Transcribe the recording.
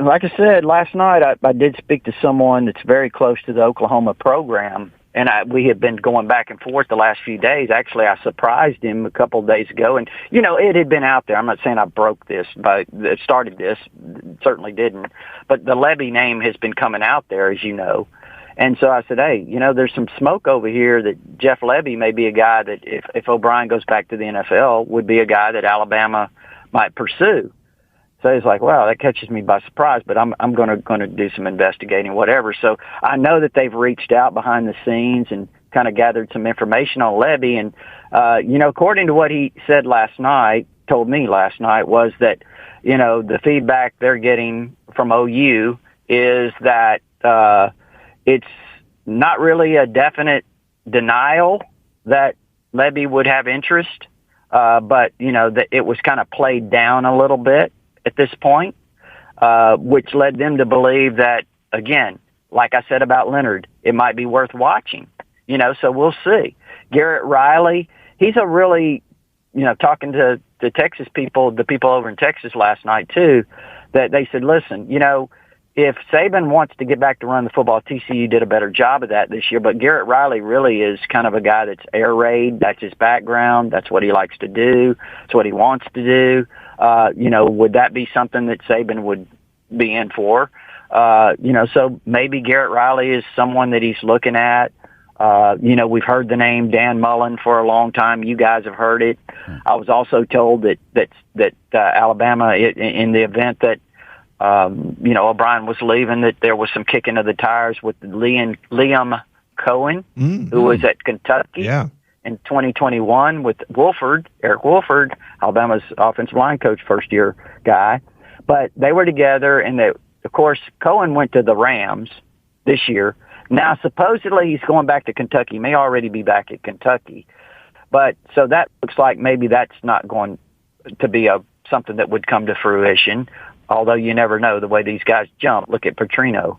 like I said, last night I did speak to someone that's very close to the Oklahoma program, and we had been going back and forth the last few days. Actually, I surprised him a couple of days ago, and, it had been out there. I'm not saying I broke this, but it started this. Certainly didn't. But the Lebby name has been coming out there, as you know. And so I said, hey, there's some smoke over here that Jeff Lebby may be a guy that if O'Brien goes back to the NFL would be a guy that Alabama might pursue. So he's like, wow, that catches me by surprise, but I'm going to do some investigating, whatever. So I know that they've reached out behind the scenes and kind of gathered some information on Lebby. And, according to what he said told me last night, was that, the feedback they're getting from OU is that it's not really a definite denial that Lebby would have interest, but, that it was kind of played down a little bit at this point, which led them to believe that, again, like I said about Leonard, it might be worth watching, so we'll see. Garrett Riley, he's a really, talking to the Texas people, the people over in Texas last night too, that they said, listen, if Saban wants to get back to run the football, TCU did a better job of that this year, but Garrett Riley really is kind of a guy that's air raid. That's his background. That's what he likes to do. It's what he wants to do. Would that be something that Saban would be in for? So maybe Garrett Riley is someone that he's looking at. We've heard the name Dan Mullen for a long time. You guys have heard it. I was also told that Alabama, in the event that, O'Brien was leaving, that there was some kicking of the tires with Liam Cohen, who was at Kentucky in 2021 with Eric Wolford, Alabama's offensive line coach, first-year guy. But they were together, and of course, Cohen went to the Rams this year. Now, supposedly, he's going back to Kentucky. He may already be back at Kentucky. But so that looks like maybe that's not going to be something that would come to fruition, although you never know the way these guys jump. Look at Petrino.